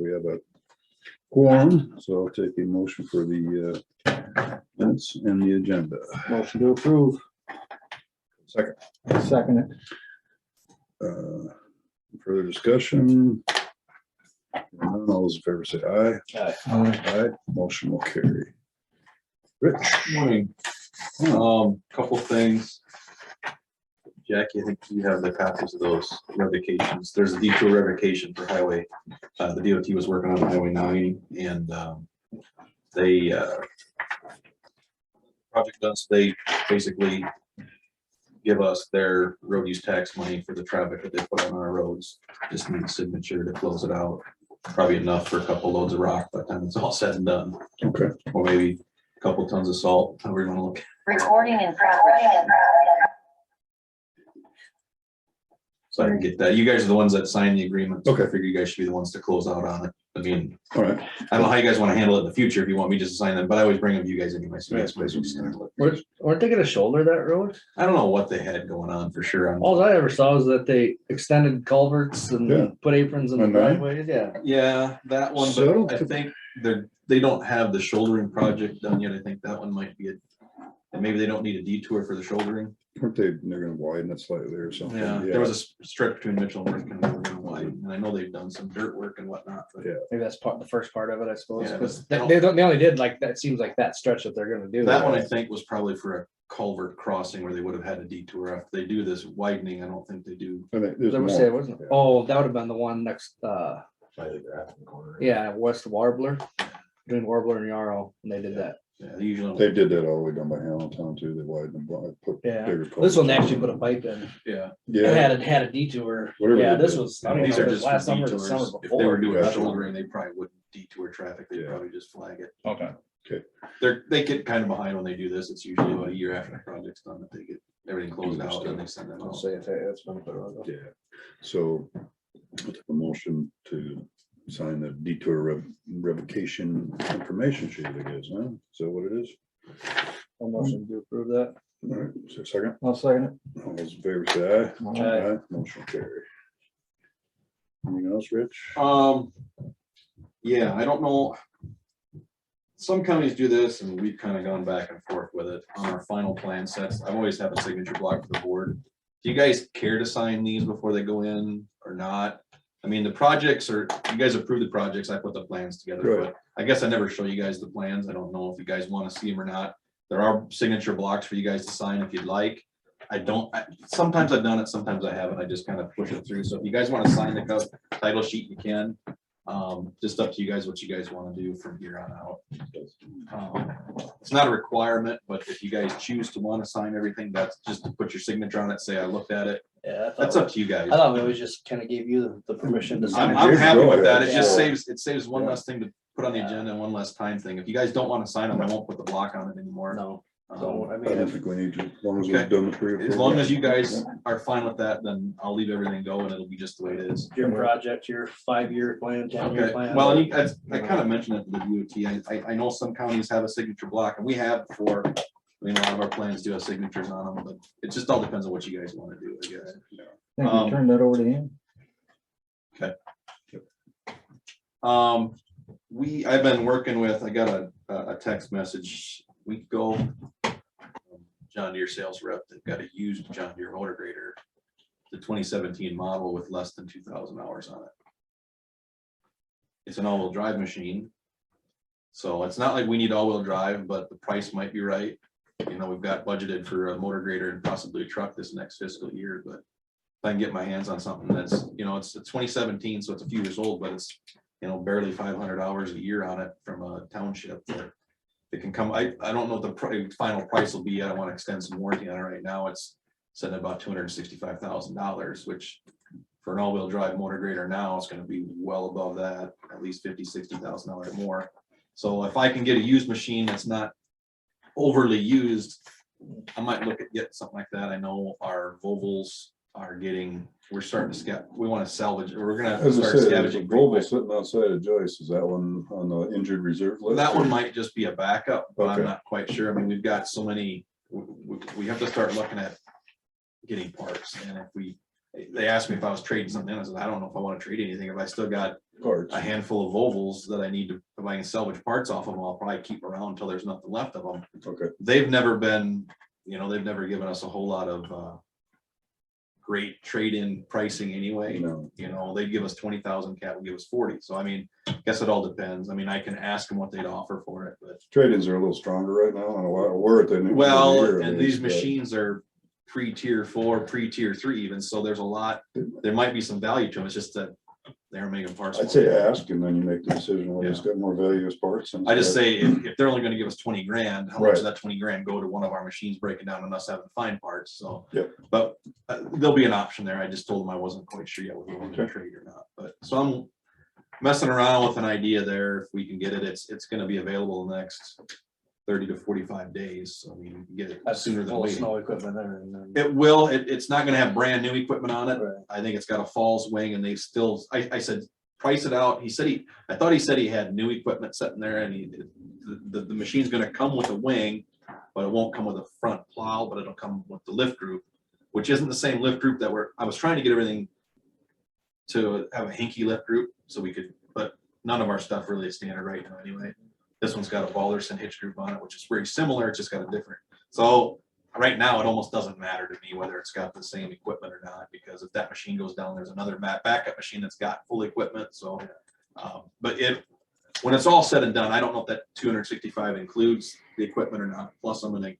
we have a quorum, so I'll take a motion for the minutes and the agenda. Motion to approve. Second. Second it. Further discussion? None, all those in favor say aye. Aye. Aye, motion will carry. Rich? Morning. Couple things. Jackie, I think you have the copies of those revocations. There's a detour revocation for highway. The DOT was working on Highway 9 and they project done, so they basically give us their road use tax money for the traffic that they put on our roads. Just need a signature to close it out. Probably enough for a couple loads of rock by the time it's all said and done. Okay. Or maybe a couple tons of salt, however you want to look. Recording in progress. So I can get that. You guys are the ones that signed the agreement. So Okay. I figure you guys should be the ones to close out on it. I mean, All right. I don't know how you guys want to handle it in the future if you want me just to sign them, but I always bring them to you guys anyway. So you guys basically just handle it. Weren't they gonna shoulder that road? I don't know what they had going on for sure. All I ever saw was that they extended culverts Yeah. and put aprons in the And then- driveways, yeah. Yeah, that one, So- but I think they don't have the shouldering project done yet. I think that one might be and maybe they don't need a detour for the shouldering. Aren't they're gonna widen it slightly or something? Yeah, there was a stretch between Mitchell and North County that wide, and I know they've done some dirt work and whatnot, but Yeah. Maybe that's the first part of it, I suppose, Yeah, because but they only did like, that seems like that stretch that they're gonna do. that one I think was probably for a culvert crossing where they would have had a detour. If they do this widening, I don't think they do. I think there's That was more. it, wasn't it? Oh, that would have been the one next, yeah, west of Warbler, between Warbler and Yarrow, and they did that. Yeah, they usually, They did that all the way down by Allentown too. They widened them, put Yeah. bigger. This one they culverts. actually put a pipe in. yeah. It Yeah, had a detour. Whatever Yeah, they this did. was, I don't know, These if are it was just last summer or the detours. summer If they were before. doing Gotcha. shouldering, they probably wouldn't detour traffic. They'd Yeah. probably just flag it. Okay. They get kind of behind when they do this. It's usually about a year after the project's done that they get everything closed out and they send them I'll out. say that's been put on. yeah. So I'll take a motion to sign the detour revocation information sheet, I guess, huh? Is that what it is? I'll motion to approve that. All right, is there a second? I'll second it. All those in favor say aye. Aye. Motion carry. Anything else, Rich? Yeah, I don't know. Some counties do this and we've kind of gone back and forth with it on our final plan sets. I always have a signature block for the board. Do you guys care to sign these before they go in or not? I mean, the projects are, you guys approve the projects, I put the plans together, Right. but I guess I never show you guys the plans. I don't know if you guys want to see them or not. There are signature blocks for you guys to sign if you'd like. Sometimes I've done it, sometimes I haven't. I just kind of push it through. So if you guys want to sign the title sheet, you can. Just up to you guys what you guys want to do from here on out. It's not a requirement, but if you guys choose to want to sign everything, that's just to put your signature on it, say I looked at it. Yeah, That's up to you guys. I thought we always just kind of gave you the permission to sign. I'm happy with that. It Yeah. just saves one Yeah. less thing to put on the Yeah. agenda and one less time thing. If you guys don't want to sign them, I won't put the block on it anymore. No, so, I I mean, don't if think we need to, as long as we've Okay. done the pre. As long as you guys are fine with that, then I'll leave everything go and it'll be just the way it is. your project, your 5-year plan, 10-year Okay, plan. well, and I kind of mentioned it to the DOT. I know some counties have a signature block and we have before. I mean, a lot of our plans do have signatures on them, but it just all depends on what you guys want to do, I guess. Think we turn that over to him. I've been working with, I got a text message a week ago. John Deere sales rep that got a used John Deere motor grader, the 2017 model with less than 2,000 hours on it. It's an all-wheel drive machine. So it's not like we need all-wheel drive, but the price might be right. You know, we've got budgeted for a motor grader and possibly a truck this next fiscal year, but if I can get my hands on something that's, you know, it's 2017, so it's a few years old, but it's, you know, barely 500 hours a year on it from a township. It can come, I don't know what the final price will be. I don't want to extend some warranty on it right now. It's set at about $265,000, which for an all-wheel drive motor grader now, it's going to be well above that, at least $50,000-$60,000 more. So if I can get a used machine that's not overly used, I might look at getting something like that. I know our Volvos are getting, we're starting to we want to salvage, we're gonna As I start said, there's a scavenging. pretty Volvo quick. sitting outside of Joyce. Is that one on the injured reserve list? That one might just be a backup, but I'm Okay. not quite sure. I mean, we've got so many, we have to start looking at getting parts. And if they asked me if I was trading something in, I said, I don't know if I want to trade anything. If I still got Parts. a handful of ovals that I need to, if I can salvage parts off them, I'll probably keep around until there's nothing left of them. Okay, They've never been, they've never given us a whole lot of great trade-in pricing anyway. no, They give us 20,000, Cat will give us 40. So I mean, guess it all depends. I mean, I can ask them what they'd offer for it, but trade-ins are a little stronger right now, and we're at the. end of the well, year, at and these least, but- machines are pre-tier 4, pre-tier 3 even, so there's a lot, there might be some value to them. It's just that they're making parts. I'd say ask, and then you make the decision whether it's got more value as parts. and I just stuff. say if they're only gonna give us 20 grand, how much Right. of that 20 grand go to one of our machines breaking down and us having to find parts, so. Yep. But there'll be an option there. I just told them I wasn't quite sure yet whether we wanted to Okay. trade or not, but so I'm messing around with an idea there. If we can get it, it's gonna be available in the next 30 to 45 days. So I mean, we can get it That's sooner than full of waiting. snow equipment there. And then, It will, it's not gonna have brand new equipment on it. right. I think it's got a falls wing and they still, I said, price it out. He said I thought he said he had new equipment sitting there and the machine's gonna come with a wing, but it won't come with a front plow, but it'll come with the lift group, which isn't the same lift group I was trying to get everything to have a hinky lift group so we could, but none of our stuff really is standard right now anyway. This one's got a Balderson hitch group on it, which is very similar. It's just got a different. So right now, it almost doesn't matter to me whether it's got the same equipment or not, because if that machine goes down, there's another backup machine that's got full equipment. So, but when it's all said and done, I don't know if that 265 includes the equipment or not. Plus, I'm gonna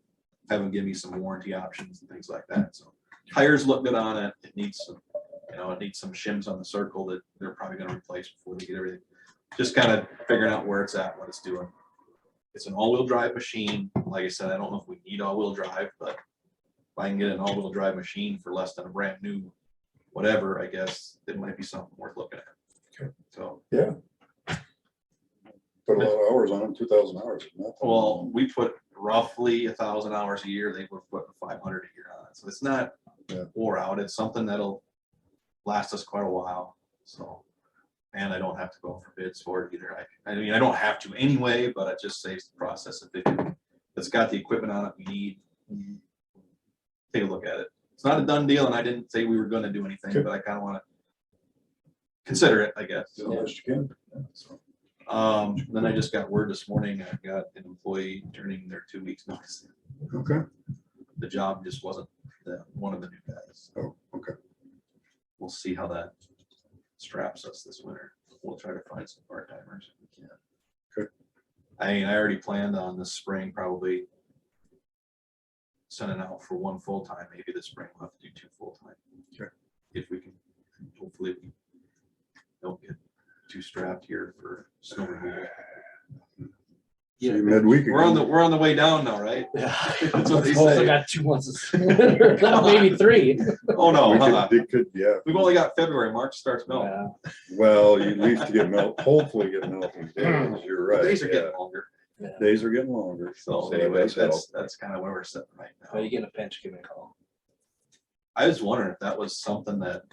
have them give me some warranty options and things like that. So tires look good on it. It needs some, it needs some shims on the circle that they're probably gonna replace before they get everything. Just kind of figuring out where it's at, what it's doing. It's an all-wheel drive machine. Like I said, I don't know if we need all-wheel drive, but if I can get an all-wheel drive machine for less than a brand new whatever, I guess it might be something worth looking at. Okay. So, Yeah. Put a lot of hours on them, 2,000 hours. Nothing. well, we put roughly 1,000 hours a year. They were putting 500 a year on it. So it's not Yeah. wore out. It's something that'll last us quite a while. So, and I don't have to go for bids for it either. I mean, I don't have to anyway, but it just saves the process. If it's got the equipment on it we need, take a look at it. It's not a done deal, and I didn't say we were going to do anything, Okay. but I kind of want to consider it, I guess. Do the best you can. Yeah, so. Then I just got word this morning, I got an employee turning their 2 weeks notice. Okay. The job just wasn't one of the new guys. Oh, okay. We'll see how that straps us this winter. We'll try to find some part-timers if we can. Good. I mean, I already planned on this spring probably sending out for 1 full-time. Maybe this spring we'll have to do 2 full-time. Sure. If we can, hopefully we don't get too strapped here for snow removal. See you midweek. We're on the way down now, right? Yeah. That's what they I say. got 2 months, maybe 3. Oh, no, We huh? yeah. We've only got February. March starts melting. Yeah. Well, you at least get hopefully get melting days. You're right. Days are yeah. getting longer. Yeah. Days are getting longer. So that anyways, does help. that's kind of where we're sitting right So you now. get a pinch, give me a call. I was wondering if that was something that,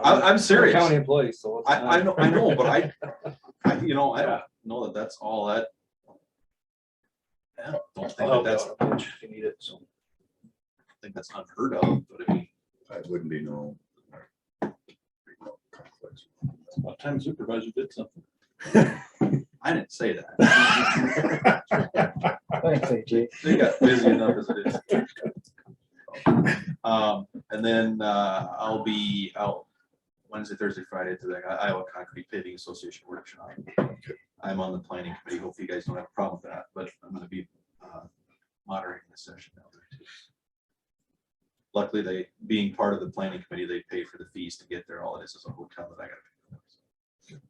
I'm serious. County employee, so. what's I that? know, but I don't know that that's all that. I don't think I'll that that's, help you out a pinch if you need it, so. I think that's unheard of, but I mean, I wouldn't be no. conflicts. About time supervisor did something. I didn't say that. Thanks, AJ. They got busy enough as it is. And then I'll be out Wednesday, Thursday, Friday to the Iowa Concrete Paving Association workshop. I'm on the planning committee. Hopefully you guys don't have a problem with that, but I'm going to be moderating the session out there too. Luckily, being part of the planning committee, they pay for the fees to get there. All it is a hotel that I got to pay for.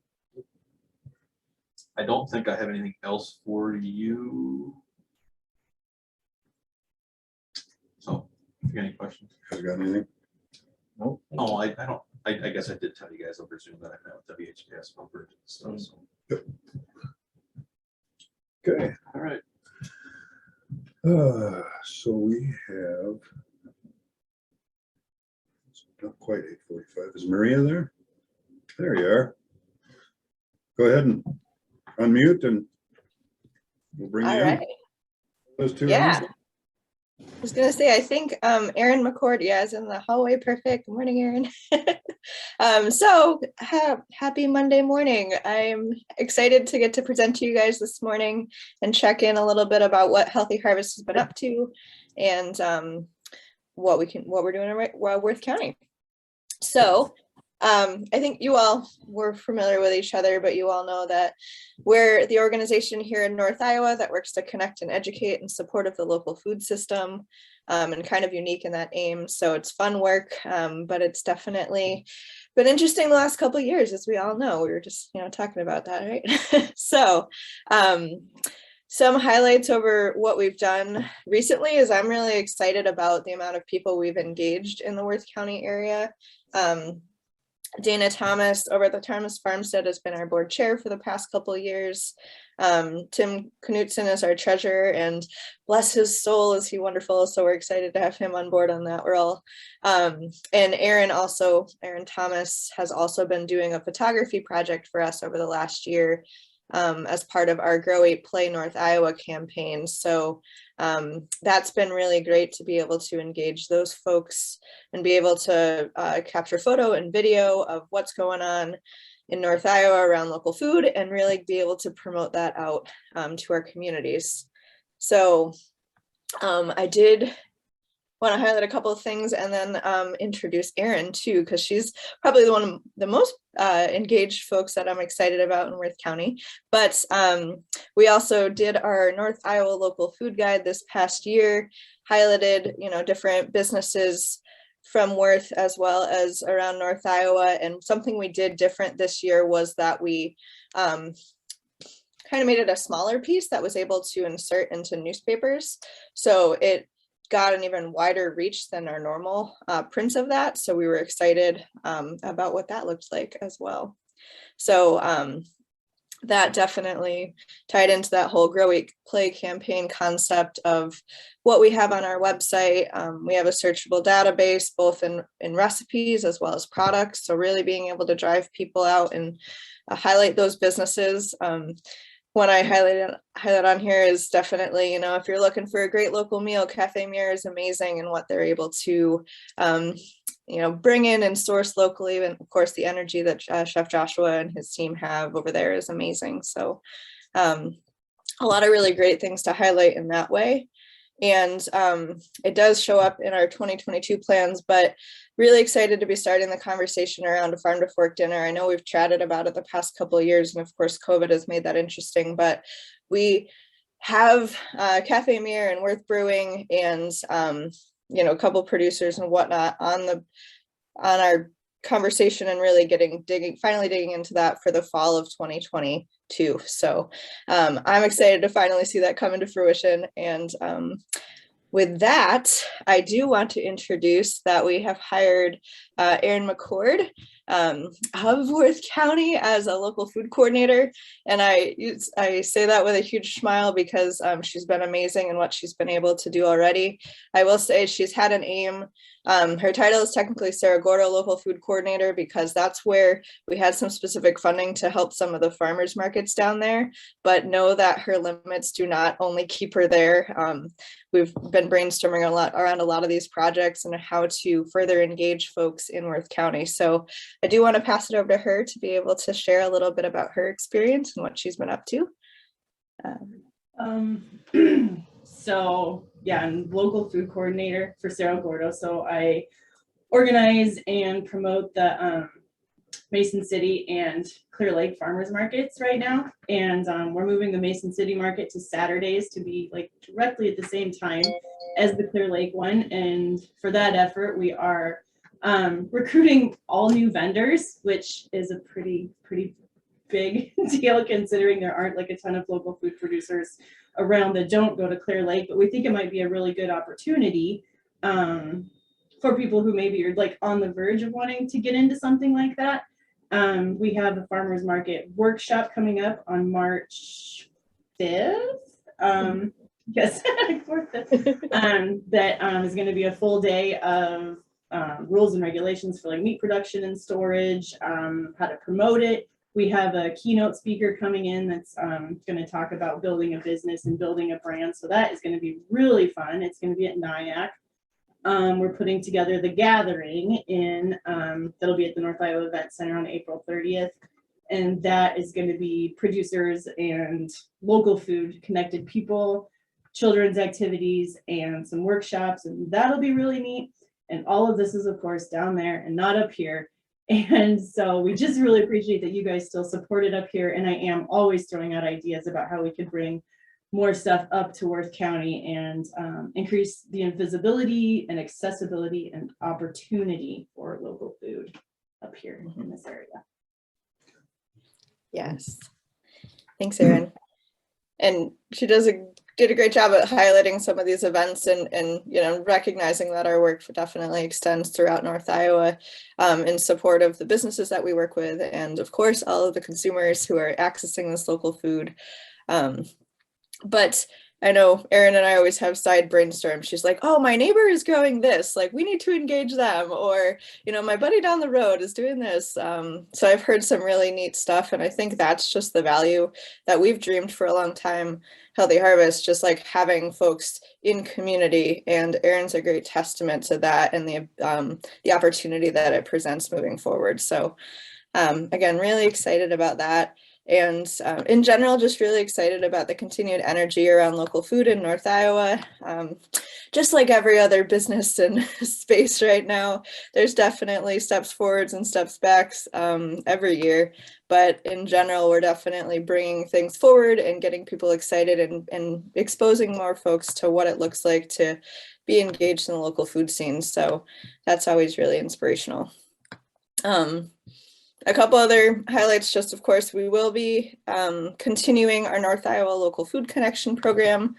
I don't think I have anything else for you. So, if you got any questions? Have you got anything? Nope. Oh, I don't, I guess I did tell you guys over Zoom that I met with WHPS over and stuff, so. Okay. All right. So we have. Not quite 8:45. Is Maria there? There you are. Go ahead and unmute and we'll bring you All in. right. Those two. Yeah. was gonna say, I think Erin McCord, yeah, is in the hallway. Perfect. Good morning, Erin. Happy Monday morning. I'm excited to get to present to you guys this morning and check in a little bit about what Healthy Harvest has been up to and what we're doing in Worth County. So I think you all were familiar with each other, but you all know that we're the organization here in North Iowa that works to connect and educate in support of the local food system, and kind of unique in that aim. So it's fun work, but it's definitely been interesting the last couple of years, as we all know. We were just, talking about that, right? So some highlights over what we've done recently is I'm really excited about the amount of people we've engaged in the Worth County area. Dana Thomas over at the Thomas Farmstead has been our board chair for the past couple of years. Tim Knutson is our treasurer, and bless his soul, is he wonderful. So we're excited to have him on board on that role. And Erin Thomas has also been doing a photography project for us over the last year, as part of our Grow 8 Play North Iowa campaign. So that's been really great to be able to engage those folks and be able to capture photo and video of what's going on in North Iowa around local food and really be able to promote that out to our communities. So I did want to highlight a couple of things and then introduce Erin too, because she's probably one of the most engaged folks that I'm excited about in Worth County. But we also did our North Iowa local food guide this past year, highlighted different businesses from Worth as well as around North Iowa. And something we did different this year was that we kind of made it a smaller piece that was able to insert into newspapers. So it got an even wider reach than our normal prints of that. So we were excited about what that looked like as well. So that definitely tied into that whole Grow 8 Play campaign concept of what we have on our website. We have a searchable database, both in recipes as well as products. So really being able to drive people out and highlight those businesses. One I highlight on here is definitely, if you're looking for a great local meal, Cafe Muir is amazing in what they're able to, bring in and source locally. And of course, the energy that Chef Joshua and his team have over there is amazing. So a lot of really great things to highlight in that way. And it does show up in our 2022 plans, but really excited to be starting the conversation around a farm to fork dinner. I know we've chatted about it the past couple of years, and of course, COVID has made that interesting, but we have Cafe Muir and Worth Brewing and, a couple producers and whatnot on our conversation and really finally digging into that for the fall of 2022. So I'm excited to finally see that come into fruition. And with that, I do want to introduce that we have hired Erin McCord of Worth County as a local food coordinator. And I say that with a huge smile because she's been amazing in what she's been able to do already. I will say she's had an aim. Her title is technically Cerro Gordo Local Food Coordinator because that's where we had some specific funding to help some of the farmers markets down there, but know that her limits do not only keep her there. We've been brainstorming around a lot of these projects and how to further engage folks in Worth County. So I do want to pass it over to her to be able to share a little bit about her experience and what she's been up to. So yeah, I'm local food coordinator for Cerro Gordo. So I organize and promote the Mason City and Clear Lake farmers markets right now. And we're moving the Mason City market to Saturdays to be like directly at the same time as the Clear Lake one. And for that effort, we are recruiting all new vendors, which is a pretty big deal considering there aren't like a ton of local food producers around that don't go to Clear Lake, but we think it might be a really good opportunity for people who maybe are like on the verge of wanting to get into something like that. We have a farmers market workshop coming up on March 5th. Yes, that is going to be a full day of rules and regulations for like meat production and storage, how to promote it, We have a keynote speaker coming in that's going to talk about building a business and building a brand. So that is going to be really fun. It's going to be at Nyack. We're putting together the gathering in, that'll be at the North Iowa Event Center on April 30th. And that is going to be producers and local food connected people, children's activities, and some workshops. And that'll be really neat. And all of this is, of course, down there and not up here. And so we just really appreciate that you guys still support it up here. And I am always throwing out ideas about how we could bring more stuff up to Worth County and increase the visibility and accessibility and opportunity for local food up here in this area. Yes. Thanks, Erin. And she did a great job at highlighting some of these events and you know, recognizing that our work definitely extends throughout North Iowa in support of the businesses that we work with, and of course all of the consumers who are accessing this local food. But I know Erin and I always have side brainstorms. She's like, oh, my neighbor is growing this, like we need to engage them, or, you know, my buddy down the road is doing this. So I've heard some really neat stuff, and I think that's just the value that we've dreamed for a long time, Healthy Harvest, just like having folks in community, and Erin's a great testament to that and the opportunity that it presents moving forward. So again, really excited about that. And in general, just really excited about the continued energy around local food in North Iowa. Just like every other business and space right now, there's definitely steps forwards and steps backs every year. But in general, we're definitely bringing things forward and getting people excited and exposing more folks to what it looks like to be engaged in the local food scene. So that's always really inspirational. A couple other highlights, just of course, we will be continuing our North Iowa Local Food Connection program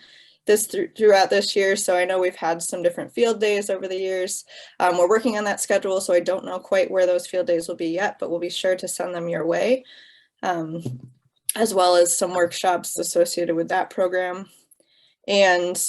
throughout this year. So I know we've had some different field days over the years. We're working on that schedule, so I don't know quite where those field days will be yet, but we'll be sure to send them your way, as well as some workshops associated with that program. And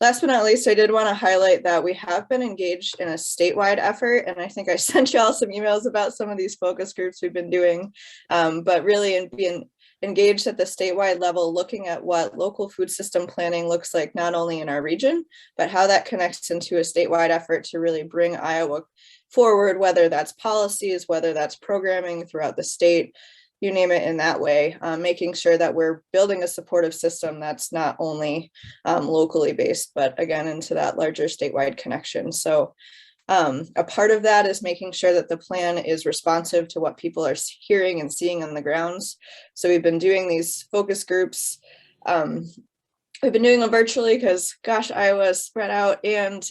last but not least, I did want to highlight that we have been engaged in a statewide effort, and I think I sent you all some emails about some of these focus groups we've been doing, but really in being engaged at the statewide level, looking at what local food system planning looks like, not only in our region, but how that connects into a statewide effort to really bring Iowa forward, whether that's policies, whether that's programming throughout the state, you name it, in that way, making sure that we're building a supportive system that's not only locally based, but again, into that larger statewide connection. So a part of that is making sure that the plan is responsive to what people are hearing and seeing on the grounds. So we've been doing these focus groups. We've been doing them virtually because, gosh, Iowa is spread out and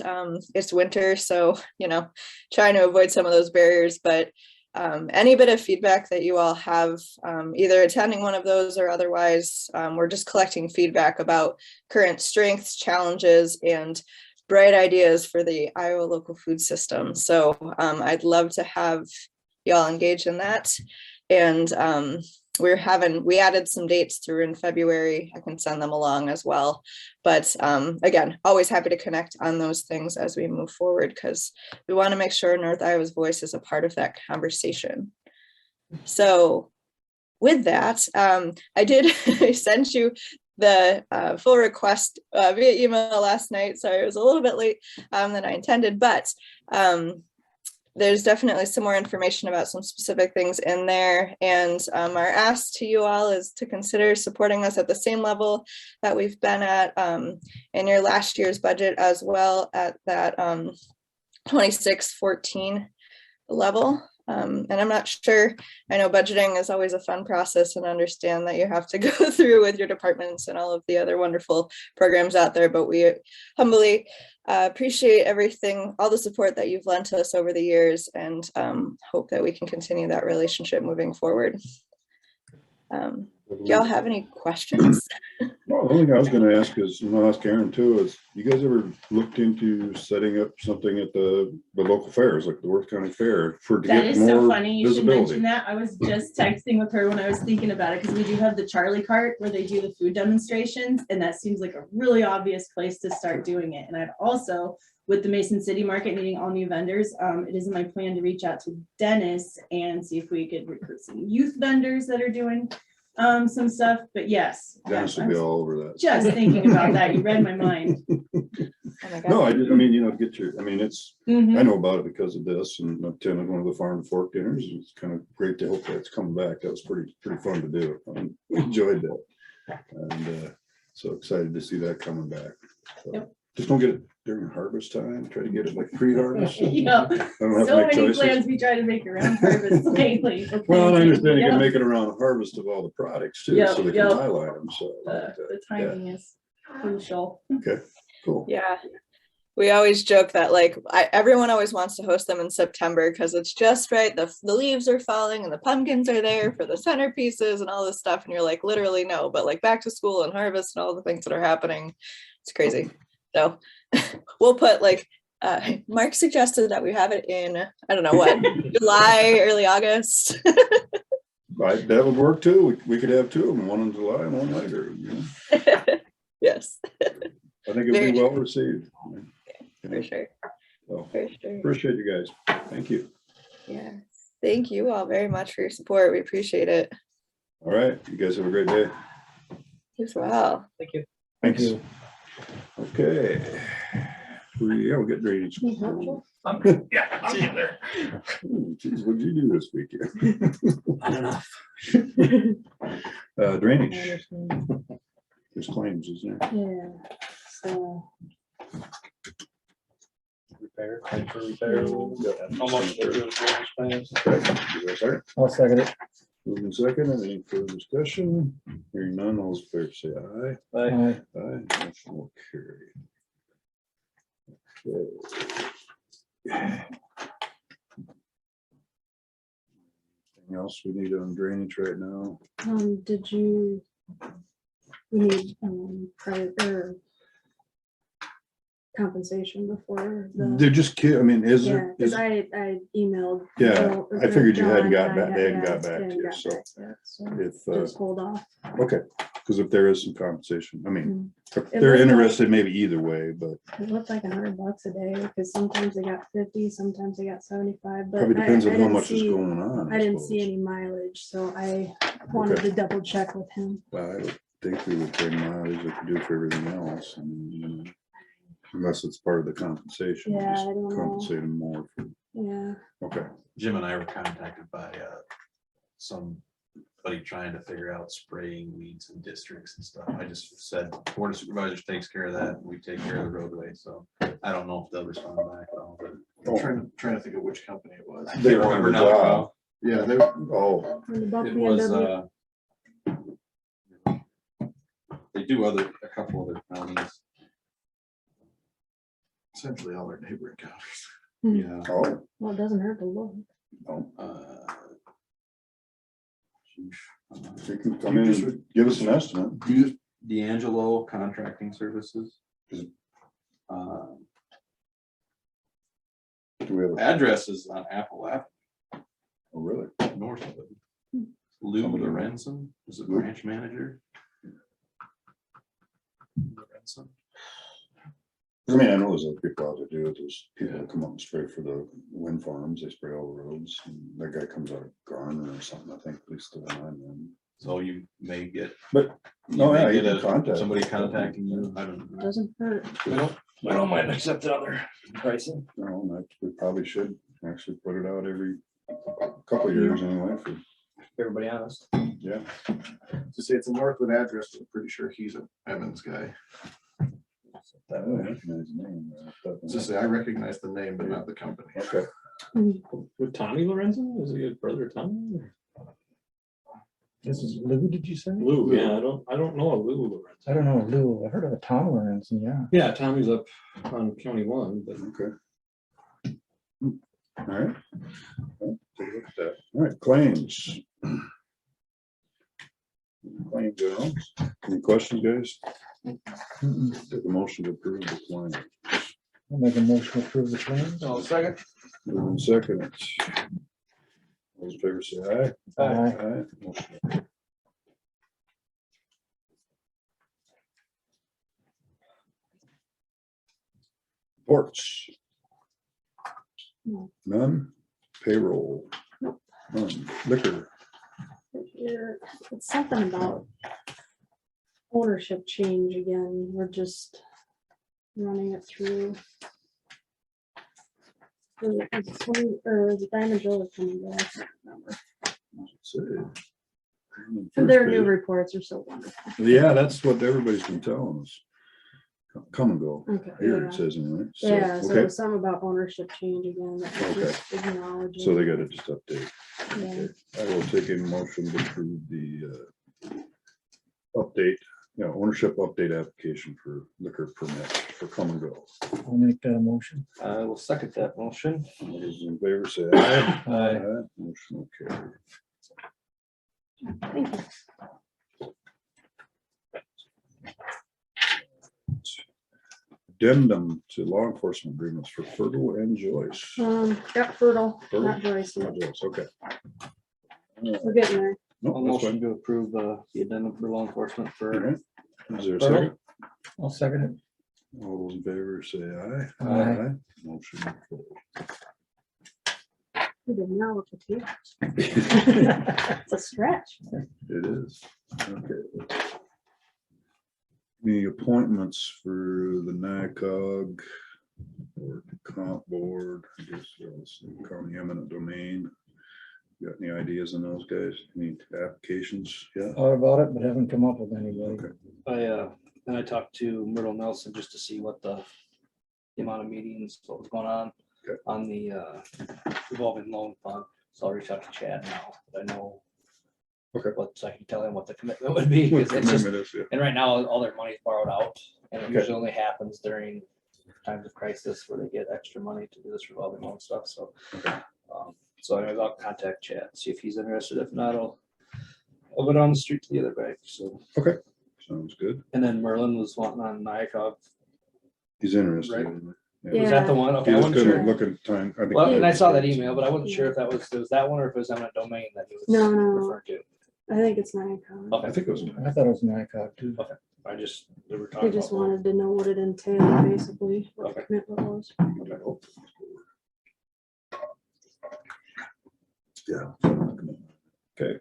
it's winter. So, you know, trying to avoid some of those barriers, but any bit of feedback that you all have, either attending one of those or otherwise, we're just collecting feedback about current strengths, challenges, and bright ideas for the Iowa local food system. So I'd love to have y'all engage in that. And we added some dates through in February. I can send them along as well. But again, always happy to connect on those things as we move forward, because we want to make sure North Iowa's voice is a part of that conversation. So with that, I did send you the full request via email last night. Sorry, it was a little bit late than I intended, but there's definitely some more information about some specific things in there. And our ask to you all is to consider supporting us at the same level that we've been at in your last year's budget, as well at that 2614 level. And I'm not sure, I know budgeting is always a fun process, and understand that you have to go through with your departments and all of the other wonderful programs out there, but we humbly appreciate everything, all the support that you've lent us over the years, and hope that we can continue that relationship moving forward. Do y'all have any questions? Well, the only thing I was gonna ask is, and I'll ask Aaron too, is you guys ever looked into setting up something at the local fairs, like the Worth County Fair, for to That get is so more funny. You should visibility? mention that. I was just texting with her when I was thinking about it, because we do have the Charlie cart where they do the food demonstrations, and that seems like a really obvious place to start doing it. And I'd also, with the Mason City Market needing all new vendors, it is in my plan to reach out to Dennis and see if we could recruit some youth vendors that are doing some stuff. But yes. Dennis would be all over that. Just thinking about that. You read my mind. Oh my God. No, I mean, you know, get your, I mean, it's, Mhm. I know about it because of this and attended one of the farm to fork dinners. It's kind of great to hope that it's coming back. That was pretty fun to do. We enjoyed that. And so excited to see that coming back. So, Yep. just don't get it during harvest time. Try to get it like pre-harvest. Yeah. I don't have to So make many choices. plans we try to make around harvest lately. for Well, and I planting. understand you Yep. can make it around harvest of all the products too, Yep, so they yep. can highlight them. So I like The that. timing is crucial. Okay, cool. Yeah. We always joke that like everyone always wants to host them in September because it's just right. The leaves are falling and the pumpkins are there for the centerpieces and all this stuff. And you're like, literally no, but like back to school and harvest and all the things that are happening. It's crazy. So we'll put like, Mark suggested that we have it in, I don't know what, July, early August. Right, that would work too. We could have two of them, one in July and one later. You know? Yes, I think it'd be well received. You know, for sure. so For sure. appreciate you guys. Thank you. Yeah. Thank you all very much for your support. We appreciate it All right, you guys have a great day. as well. Thank you. Thanks. Okay. We'll get drainage. Yeah, I'll get there. Geez, what'd you do this weekend? Not enough. Drainage. There's claims, isn't there? Yeah, so, Repair, type for repair. How much they do with those plans? Okay, you guys are I'll second it. moving second. Any further discussion? Hearing none, all those in favor say aye. Aye. Aye, motion will carry. Okay. Anything else we need on drainage right now? did you, we need, prior, or compensation before They're the, just, I mean, is yeah, there? cause is- I emailed. Yeah, Bill- I figured you hadn't John, gotten back, they hadn't yeah, got back to hadn't you, got so back yet, so if, just hold off. okay, because if there is some compensation, I mean, if It they're looked like- interested, maybe either way, but It looked like $100 a day, cause sometimes they got 50, sometimes they got 75, but probably depends I on how didn't much is see, going on. I didn't see suppose. any mileage, so I wanted to double check with him. Well, I would think we would pay mileage like we do for everything else, and, you know, unless it's part of the compensation, Yeah, just I don't know. compensate them more for, Yeah, okay. Jim and I were contacted by somebody trying to figure out spraying weeds in districts and stuff. I just said, Board of Supervisors takes care of that. We take care of the roadway. So I don't know if they'll respond back at all, but I'm trying to think of which company it was. They can't wanted remember the now. job. Yeah, they, Oh, and above It was, BMW. they do a couple other counties. essentially all their neighboring counties. Yeah. oh, Well, it doesn't hurt to look. oh. Sheesh. You can come in and give us an estimate. D'Angelo Contracting Services. Uh, Do we have a- Address is on Apple Avenue, Oh, really? north of it. Lou Somebody- Lorenzen is a Lou? branch manager. Lorenzen. I mean, I know there's other people out there do it. There's people that come up and spray for the wind farms. They spray all the roads. And that guy comes out of Garner or something, I think, at least the one I'm in. So you may get. But, you no, may yeah, you get can a- contact. Somebody contacting you, I don't know. Doesn't hurt. I don't mind accepting other pricing. No, we probably should actually put it out every couple of years anyway for, Everybody honest. yeah. To say it's a Northwood address, I'm pretty sure he's an Evans guy. I don't recognize the name. Just say I recognize the name, but not the company. Okay. With Tommy Lorenzo? Is he a brother of Tommy? This is Lou, did you say? Lou, yeah, I don't know a Lou Lorenzo. I don't know, Lou. I've heard of a Tom Lorenzen, yeah. Yeah, Tommy's up on County One, but Okay. All right. Well, take a look at that. All right, claims. claim balance. Any questions, guys? Mm-mm. Take a motion to approve the claim. I'll make a motion to approve the claims. So second. Move in second. Those in favor say aye. Aye. Motion carried. Reports. No. None. Payroll. None. Liquor. Here, it's something about ownership change again. We're just running it through. Is it Diamond Joe or coming back? I can't remember. Say. Their new reports are so wonderful. Yeah, that's what everybody's been telling us. Come and go. Okay. Here Yeah. it says anyway. So, Yeah, so okay. it's some about ownership change again. that we're Okay. just acknowledging. So they gotta just update. Yeah. Okay. I will take a motion to approve the update, ownership update application for liquor permit for come and go. I'll make that a motion. I will second that motion. All those in favor say aye. Aye. Motion will carry. Thank you. Addendum to law enforcement agreements for Fertile and Joyce. Got Fertile, Fertile? not Joyce. Not Joyce, okay. We're getting there. No, I'll that's motion fine. to approve the addendum for law enforcement All for. right. Is there a Fertile? second? I'll second it. All those in favor say aye. Aye. Motion carried. We did now look at you. It's a stretch. It is, okay. The appointments for the NICOG or comp board, I guess, county eminent domain. Got any ideas on those guys? Any applications? Yeah. Thought about it, but haven't come up with anybody. Okay. I talked to Myrtle Nelson just to see what the amount of meetings, what was going on. Okay. On the revolving loan fund. So I'll reach out to Chad now, but I know. Okay. What, so I can tell him what the commitment would be, What because it's just, commitment is, yeah. and right now, all their money is borrowed out, and it Okay. usually only happens during times of crisis where they get extra money to do this revolving loan stuff, so. Okay. So anyways, I'll contact Chad, see if he's interested, if not, I'll go down the street to the other bank, so. Sounds good. And then Merlin was wanting on NICOG, He's interested. Right. in it. Yeah. was that the one? Okay, He I was wasn't gonna sure. look at time. I think Well, he and I had saw that to- email, but I wasn't sure if it was that one or if it was eminent domain that he was No, no. referring to. I think it's Nikon. I think it was. I thought it was NICOG too. I just, they were They talking just about. wanted to know what it entailed, basically, what the Okay. commitment was. Yeah. Okay.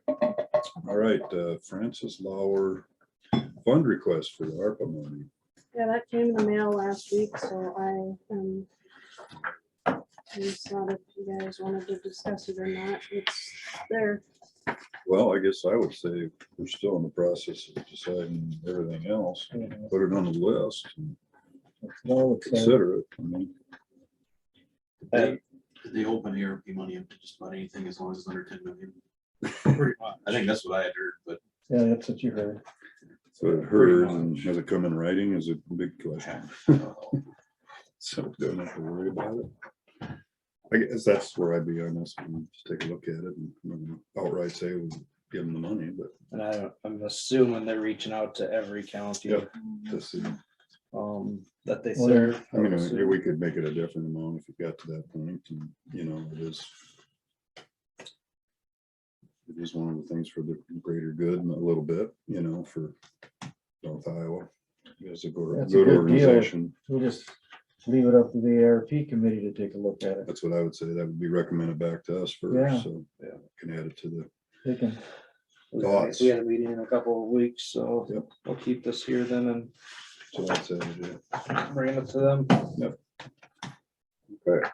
All right, Francis Lauer, fund request for the ARPA money. Yeah, that came in the mail last week, so I just thought if you guys wanted to discuss it or not, it's there. Well, I guess I would say we're still in the process of deciding everything else. Put it on the list and consider it. I mean, They open ARP money up to just about anything as long as it's under 10 million. Pretty much. I think that's what I had heard, but Yeah, that's what you heard. so it heard and has it come in writing is a big question. So don't have to worry about it. I guess that's where I'd be on this, and just take a look at it and outright say we'll give them the money, but And I'm assuming they're reaching out to every county. Yep. to see. That they Well, serve. I mean, we could make it a different amount if it got to that point, and, it is one of the things for the greater good and a little bit, for North Iowa. It's a good That's a good deal. organization. We'll just leave it up to the ARP committee to take a look at it. That's what I would say. That would be recommended back to us Yeah. first, so, yeah, can add it to the, They can, Thoughts? We had a meeting in a couple of weeks, so Yep. we'll keep this here then and so I'd say, yeah. bring it to them. Okay.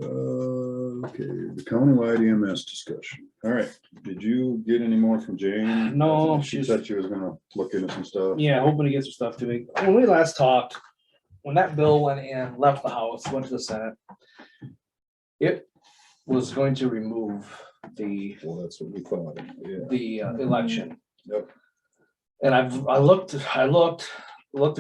Okay, the countywide EMS discussion. All right, did you get any more from Jane? No, She she's- said she was gonna look into some stuff. Yeah, hoping to get some stuff to me. When we last talked, when that bill went in, left the House, went to the Senate, it was going to remove the Well, that's what we thought, yeah. election. Yep. And I looked through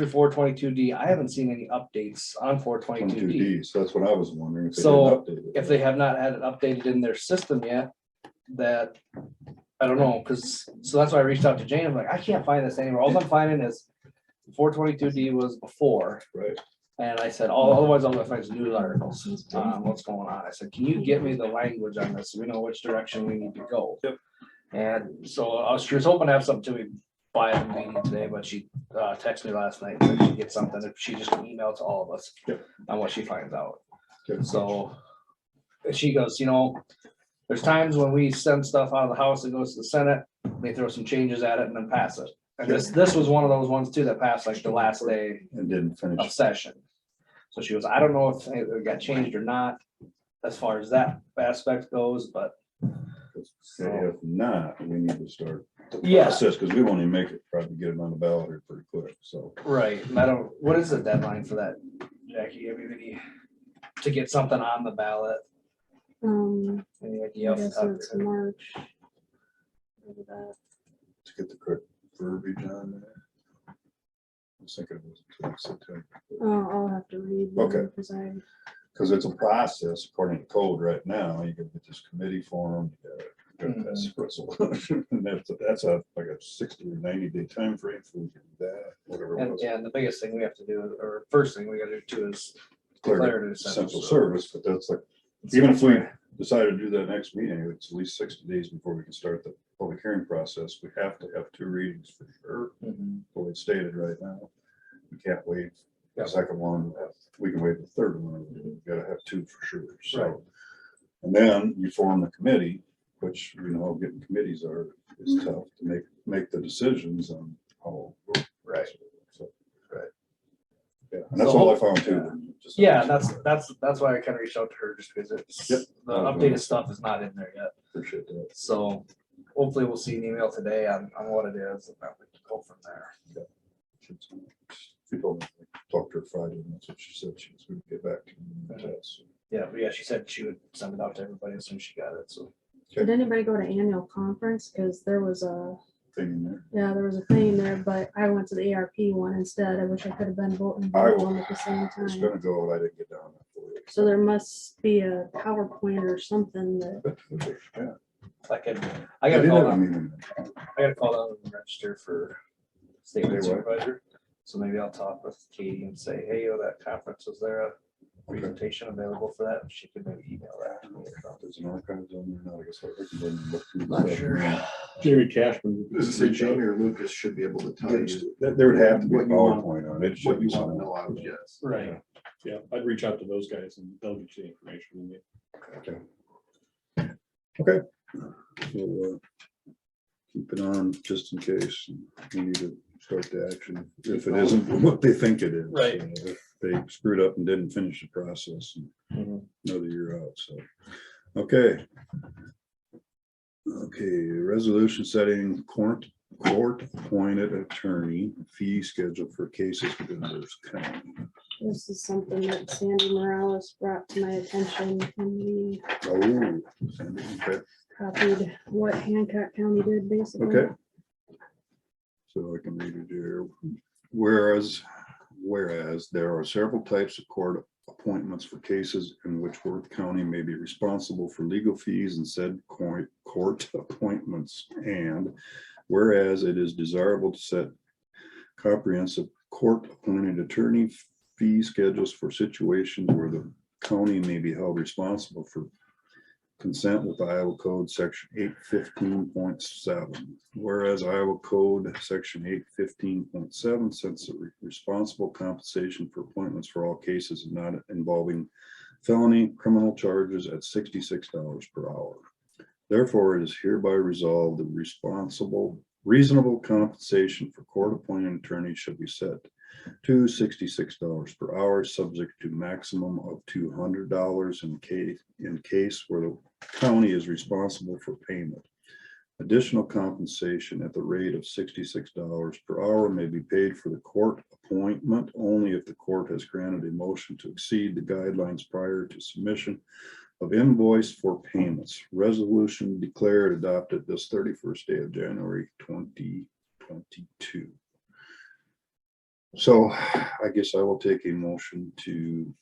422D. I haven't seen any updates on 422D. 22Ds, that's what I was wondering. If they So, didn't update it. If they have not had it updated in their system yet, that I don't know, cause, so that's why I reached out to Jane, I'm like, I can't find this anywhere, all I'm finding is 422D was before. Right. And I said, otherwise all I find is news articles on what's going on. I said, can you get me the language on this? So we know which direction we need to go. Yep. And so she was hoping to have something to me by the meeting today, but she texted me last night, and said she'd get something, if she just can email to all of us Yep. on what she finds out. Good. So she goes, there's times when we send stuff out of the House, it goes to the Senate, they throw some changes at it and then pass it. And this was one of those ones too that passed like the last day And didn't of finish. session. So she goes, I don't know if it got changed or not, as far as that aspect goes, but. If not, we need to start the Yeah. process, because we won't even make it, probably get it on the ballot here pretty quick, so. Right, and I don't, what is the deadline for that, Jackie? I mean, to get something on the ballot? Any I idea? guess it's March. Look at that. To get the correct verbiage on there. I was thinking it was until September. Oh, I'll have to read. Okay. Because Because it's a process according to code right now. You gotta get this committee formed, you gotta Mm-hmm. pass resolution. And that's like a 60 or 90-day time frame for we can do that, whatever it And was. yeah, and the biggest thing we have to do, or first thing we gotta do too is Declare declare it it as essential service, but that's like, service. even if we decide to do that next meeting, it's at least 60 days before we can start the public hearing process. We have to have 2 readings for sure. Mhm. What it's stated right now. We can't waive the Yep. second one. We can waive the third one. We gotta have 2 for sure. Right. So, and then you form the committee, which you know, getting committees are, is tough to make the decisions on how. Right. So, Right. yeah, and that's So- all I found too. Just- Yeah, that's why I kind of reached out to her, just because it's, Yep. the updated stuff is not in there yet. Appreciate that. So hopefully we'll see an email today on what it is, and then we can go from there. She told me, talk to her Friday, and that's what she said. She was going to get back to me. Yeah, she said she would send it out to everybody as soon as she got it, so. did anybody go to annual conference? Because there was a, Thing in there. yeah, there was a thing there, but I went to the ARP one instead. I wish I could have been voting I both of them at the same I was time. gonna go, but I didn't get down that for it. So there must be a PowerPoint or something that, Yeah. I gotta did call have a them, meeting. I gotta call them and register for state Say what? supervisor. So maybe I'll talk with Katie and say, hey, that conference, was there a presentation available for that? She could maybe email that to me or something. There's an archives on there now, I guess I can go and look through. Not stuff. sure. Jamie Cashman. Does it say Jamie or Lucas should be able to tell you There would have to be a What you want- PowerPoint on it. It should what be you want to something. know? I would guess. Right. Yeah, I'd reach out to those guys and they'll get you the information. Okay. We'll keep it on just in case we need to start the action. If it isn't what they think it is. Right. If they screwed up and didn't finish the process, Mhm. another year out, so. Okay. Okay, resolution setting court appointed attorney fee schedule for cases within Morris County. this is something that Sandy Morales brought to my attention when we Oh, okay. copied what Hancock County did basically. Okay. So I can read it here. Whereas there are several types of court appointments for cases in which Worth County may be responsible for legal fees and said court appointments. And whereas it is desirable to set comprehensive court appointed attorney fee schedules for situations where the county may be held responsible for consent with Iowa Code Section 815.7. Whereas Iowa Code Section 815.7 sets a responsible compensation for appointments for all cases not involving felony criminal charges at $66 per hour. Therefore, it is hereby resolved that reasonable compensation for court-appointed attorneys shall be set to $66 per hour, subject to maximum of $200 in case where the county is responsible for payment. Additional compensation at the rate of $66 per hour may be paid for the court appointment only if the court has granted a motion to exceed the guidelines prior to submission of invoice for payments. Resolution declared adopted this 31st day of January 2022. So I guess I will take a motion to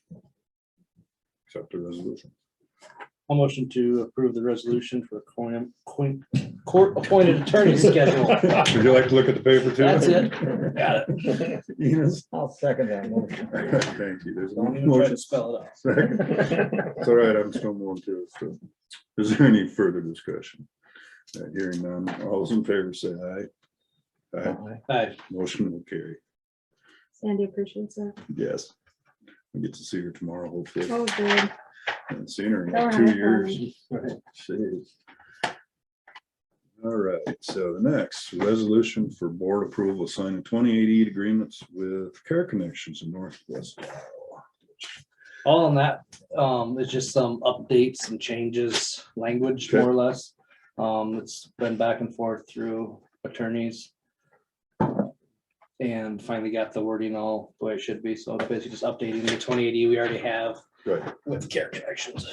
accept the resolution. I'll motion to approve the resolution for court-appointed attorney schedule. Would you like to look at the paper too? That's it. Got it. Enos? I'll second that motion. Thank you. There's Don't one even try motion. to spell it out. Second. It's all right, I'm still moving to it. So, is there any further discussion? Hearing none, all those in favor say aye. Aye. Aye. Motion will carry. Sandy appreciates that. Yes. We get to see her tomorrow, hopefully. Oh, good. Haven't seen her in Oh, like hi, 2 years. Right. Jeez. All right, so the next resolution for board approval of signing 2080 agreements with Care Connections in Northwest Iowa. All on that, is just some updates and changes, language more or less. It's been back and forth through attorneys. And finally got the wording all the way it should be. So it's basically just updating the 2080 we already have Right, with Care Connections.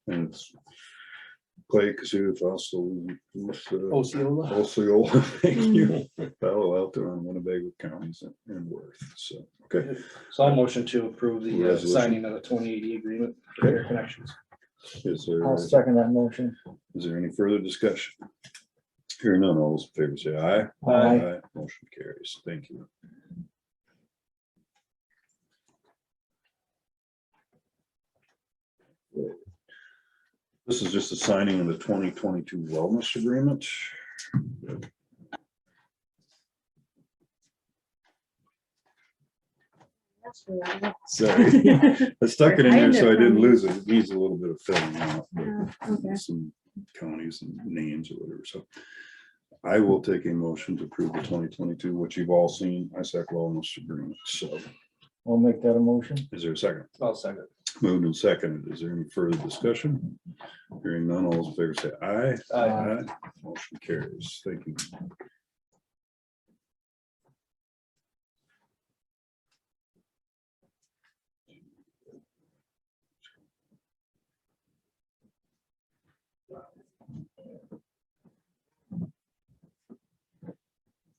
and it's Clay, Cassuth, also, Osceola. Osceola, thank you. Palo Alto and Winnebago counties and Worth, so, okay. So I'll motion to approve the Resolution. signing of the 2080 agreement for Care Connections. Is I'll second that motion. there any further discussion? Hearing none, all those in favor say aye. Aye. Motion carries, thank you. This is just a signing of the 2022 wellness agreement. That's really- Sorry, I stuck it in there Hiding so I it from didn't me. lose it. It needs a little bit of filling out. but Okay. Some counties and names or whatever, so. I will take a motion to approve the 2022, which you've all seen, ISAC wellness agreement, so I'll make that a motion. is there a second? I'll second. Moved and seconded, is there any further discussion? Hearing none, all those in favor say aye. Aye. Motion carries, thank you.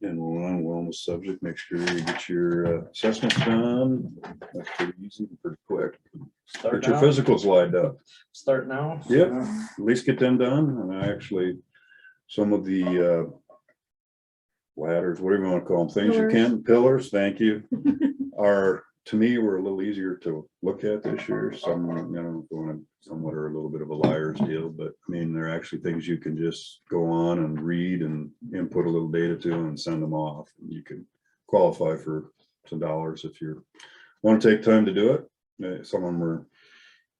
And we're on wellness subject, make sure you get your assessments done. That's pretty easy, and pretty quick. Start Get your now. physicals lined up. Start now. Yep, at least get them done. And I actually, some of the ladders, whatever you want to call them, things you can, pillars, thank you, are, to me, were a little easier to look at this year. Some, somewhat are a little bit of a liar's deal, but I mean, they're actually things you can just go on and read and input a little data to and send them off. And you can qualify for some dollars if you want to take time to do it. Some of them are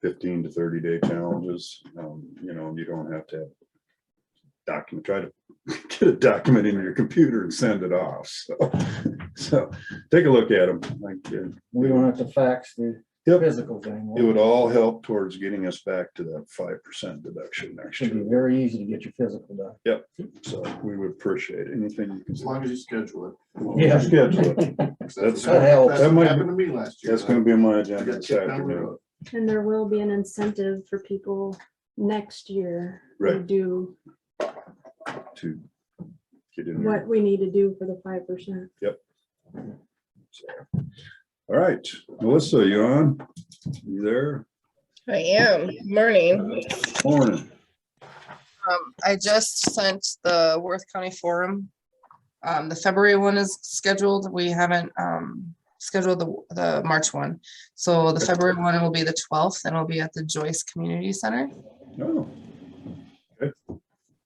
15 to 30-day challenges. You don't have to have document, try to get a document in your computer and send it off. So take a look at them. We don't have to fax the Yep. physicals anymore. It would all help towards getting us back to that 5% deduction next Should be year. very easy to get your physical done. So we would appreciate anything you can. As long as you schedule it. Yeah. Schedule it. That's That helps. That's That what might- happened to me last year. That's gonna be on my I agenda got this kicked down the afternoon. road. And there will be an incentive for people next year to Right. do To get in what there. we need to do for the 5%. All right, Melissa, you on? You there? I am. Morning. Morning. I just sent the Worth County Forum. The February one is scheduled. We haven't scheduled the March one. So the February one will be the 12th and it'll be at the Joyce Community Center. Oh,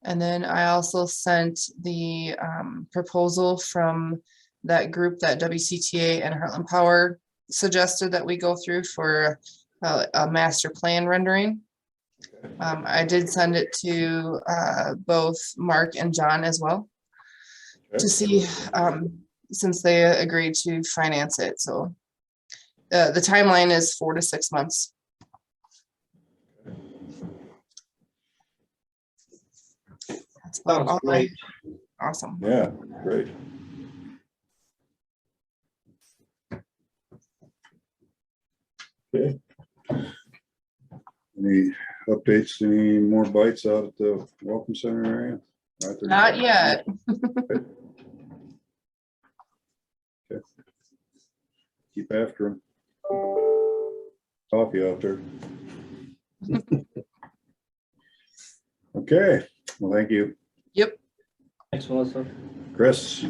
And then I also sent the proposal from that group that WCTA and Heartland Power suggested that we go through for a master plan rendering. I did send it to both Mark and John as well to see, since they agreed to finance it. So the timeline is 4 to 6 months. That's about all I- Awesome. yeah, great. Okay. Any updates, any more bites out at the Welcome Center area? Not yet. Keep after them. Coffee out there. Okay, well, thank you. Thanks, Melissa. Chris,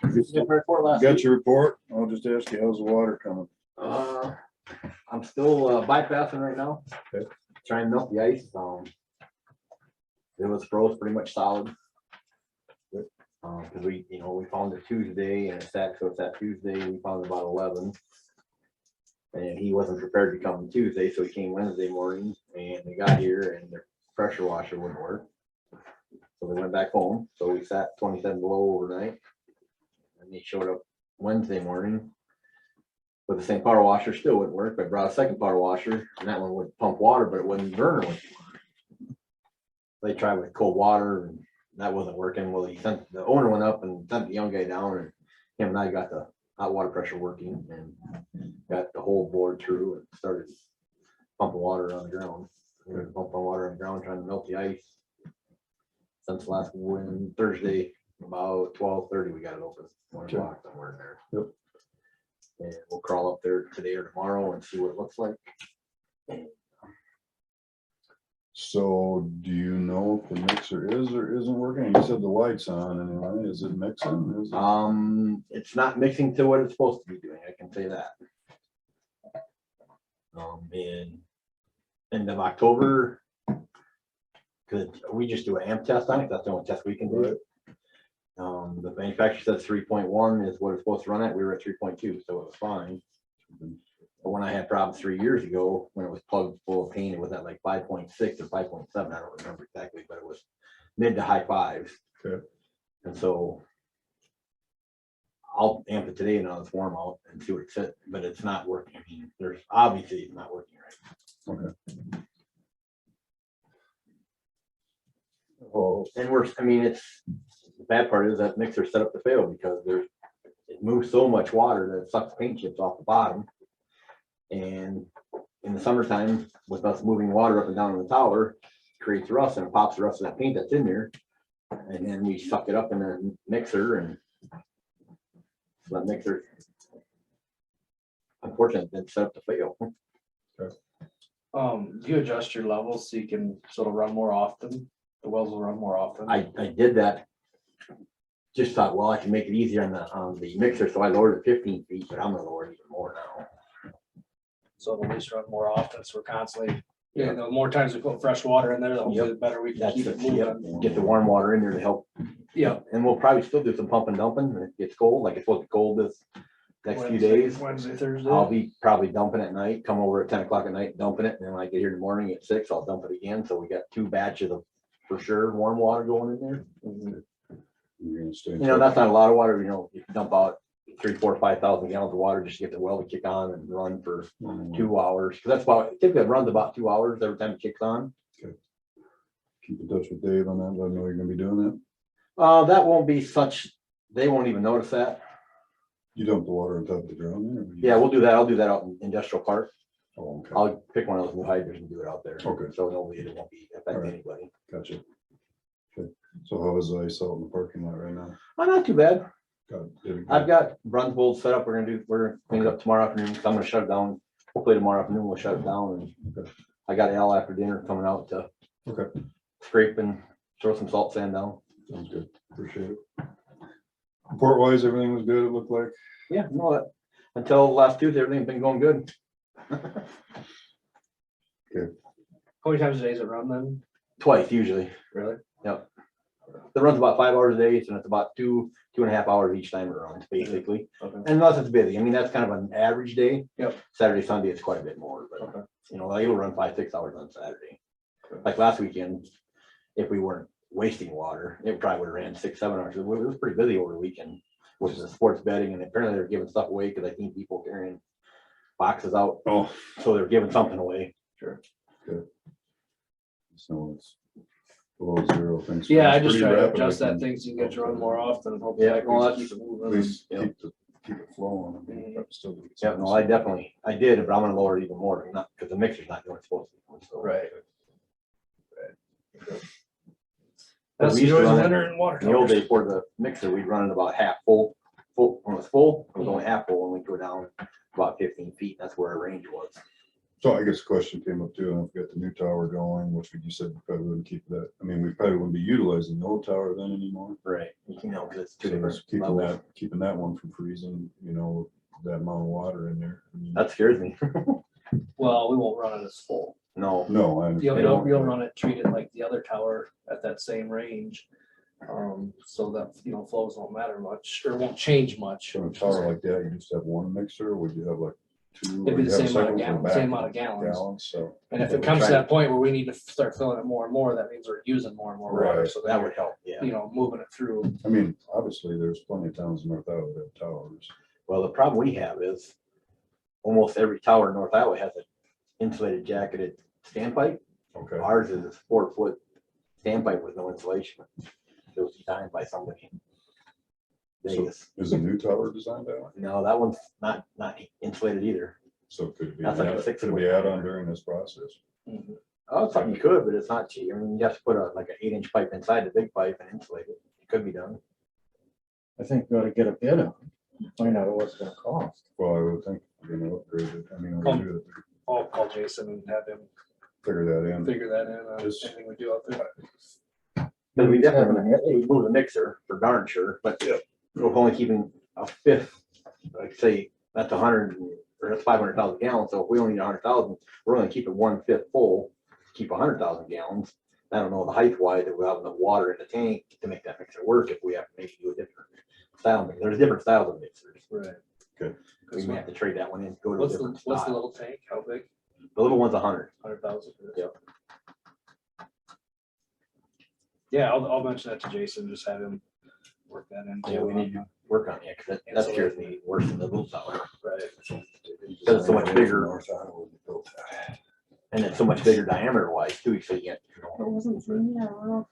Report last got week. your report? I'll just ask you, how's the water coming? I'm still bypassing right now. Okay. Trying to melt the ice. It was froze pretty much solid. Cause we found it Tuesday and it's that Tuesday, we found about 11. And he wasn't prepared to come Tuesday, so he came Wednesday morning and they got here and the pressure washer wouldn't work. So they went back home. So we sat 27 below overnight. And they showed up Wednesday morning. But the same power washer still wouldn't work. I brought a second power washer and that one would pump water, but it wouldn't burn it. They tried with cold water and that wasn't working. Well, the owner went up and sent the young guy down and him and I got the hot water pressure working and got the whole board through and started pumping water on the ground. We were pumping water on the ground, trying to melt the ice. Since last Thursday, about 12:30, we got it open. 1 o'clock somewhere in there. Yep. And we'll crawl up there today or tomorrow and see what it looks like. So do you know if the mixer is or isn't working? You said the light's on anyway. Is it mixing? Is it- It's not mixing to what it's supposed to be doing. I can say that. In end of October, because we just do an amp test on it. That's the only test we can do. The manufacturer says 3.1 is what it's supposed to run at. We were at 3.2, so it was fine. But when I had problems 3 years ago, when it was plugged full of paint, it was at like 5.6 or 5.7. I don't remember exactly, but it was mid to high fives. Okay. And so I'll amp it today and I'll warm out and see what it's at, but it's not working. I mean, there's obviously it's not working right. Okay. Oh, And the bad part is that mixer set up to fail because it moves so much water that it sucks paint chips off the bottom. And in the summertime, with us moving water up and down in the tower, creates rust and it pops the rest of that paint that's in there. And then we suck it up in the mixer and so that mixer, unfortunately, it's set up to fail. Do you adjust your levels so you can sort of run more often? The wells will run more often. I did that. Just thought, well, I can make it easier on the mixer, so I lowered it 15 feet, but I'm gonna lower it even more now. So it'll at least run more often, so we're constantly, the more times we put fresh water in there, the better we can That's keep it. it moving. Yep. Get the warm water in there to help. Yeah. And we'll probably still do some pump and dumping when it gets cold, like it's supposed to be cold this next few days. Wednesday, Thursday. I'll be probably dumping at night, come over at 10 o'clock at night, dumping it, and then when I get here in the morning at 6, I'll dump it again. So we got 2 batches of for sure warm water going in there. you're gonna stay. That's not a lot of water. You dump out 3, 4, 5,000 gallons of water just to get the well to kick on and run for 2 hours. Because that's about typically it runs about 2 hours every time it kicks on. Keep in touch with Dave on that. Let him know you're gonna be doing that. That won't be such. They won't even notice that. You dump the water on top of the ground there? Or you- Yeah, we'll do that. I'll do that out in Industrial Park. Oh, okay. I'll pick one of those new hydrants and do it out there. Okay. So it won't be affect Alright. anybody. Gotcha. Okay. So how is the ice out in the parking lot right now? Oh, not too bad. Did it I've good? got Brunswold set up. We're gonna clean it up tomorrow afternoon. So I'm gonna shut it down. Hopefully tomorrow afternoon we'll shut it down. And Okay. I got Al after dinner coming out to Okay, scrape and throw some salt sand down. sounds good. Appreciate it. Report wise, everything was good, it looked like. Yeah, no, until last Tuesday, everything's been going good. How many times a day is it run then? Twice usually. Really? Yep. It runs about 5 hours a day, and it's about 2.5 hours each time it runs, basically. Okay. Unless it's busy. I mean, that's kind of an average day. Yep. Saturday, Sunday, it's quite a bit more, but Okay. like it'll run 5, 6 hours on Saturday. Like last weekend, if we weren't wasting water, it probably would have ran 6, 7 hours. It was pretty busy over the weekend, which is sports betting, and apparently they're giving stuff away because I think people carrying boxes out, Oh. so they're giving something away. Sure. So it's below 0. Thanks. Yeah, I just Pretty try to rapid, adjust I that can- thing so you get to run more often and hopefully Yeah, I well, can that's- keep it At moving. least Yeah. keep it flowing. I mean, but still do Yeah, no, I did, but I'm gonna lower it even more, not because the mixer's not doing what it's supposed to be doing, so. Right. But That's we the used to joys of run it- winter and water In the old towers. days for the mixer, we'd run it about half full, when it was full, it was only half full, and we'd go down about 15 feet, that's where our range was. So I guess the question came up too, and if we got the new tower going, which we just said we probably wouldn't keep that. I mean, we probably wouldn't be utilizing the old tower then anymore. Right. You know, 'cause it's two So different it's keeping levels. keeping that one from freezing, you know, that amount of water in there. I mean, That scares me. Well, we won't run it as full. No, No, I You'll, understand. you'll run it treated like the other tower at that same range. So that, you know, flows won't matter much, or won't change much. So a tower like that, you just have one mixer, or would you have like two? It'd or be you the have a same amount second of one gallons, back same amount of gallons. Gallons, so. And if Yeah, it we comes to tried that it. point where we need to start filling it more and more, that means we're using more and more water, Right. so that that would help, yeah. you know, moving it through. I mean, obviously, there's plenty of towns in North Iowa that have towers. Well, the problem we have is almost every tower in North Iowa has an insulated jacketed standpipe. Okay. Ours is a 4-foot standpipe with no insulation. It was designed by somebody. in So Vegas. is a new tower designed that way? No, that one's not insulated either. So could it be, That's like a could it 6-foot be add on during this process? Oh, it's something you could, but it's not cheap. I mean, you have to put like an 8-inch pipe inside the big pipe and insulate it. It could be done. I think we ought to get a bid on it, find out what it's gonna cost. Well, I would think, you know, upgrade it. I mean, we do it, I'll call Jason and have him figure that in. figure that in, Just- anything we do out there. Because we definitely gonna move the mixer for darn sure, but we're only keeping a fifth, like say, that's 100 or that's 500,000 gallons. So if we only need 100,000, we're only keeping 1/5 full, keep 100,000 gallons. I don't know the height wise that we'll have enough water in the tank to make that mixer work if we have to maybe do a different style. There's different styles of mixers. Right. We may have to trade that one in, go to a What's the, different what's the style. little tank? How big? The little one's 100. 100,000. Yep. Yeah, I'll mention that to Jason, just have him work that in. Yeah, we need to work on it, because that scares me worse than the little tower. Right. Because it's so much bigger. North Iowa built that. And it's so much bigger diameter wise too, so you get, But wasn't Zania Oil,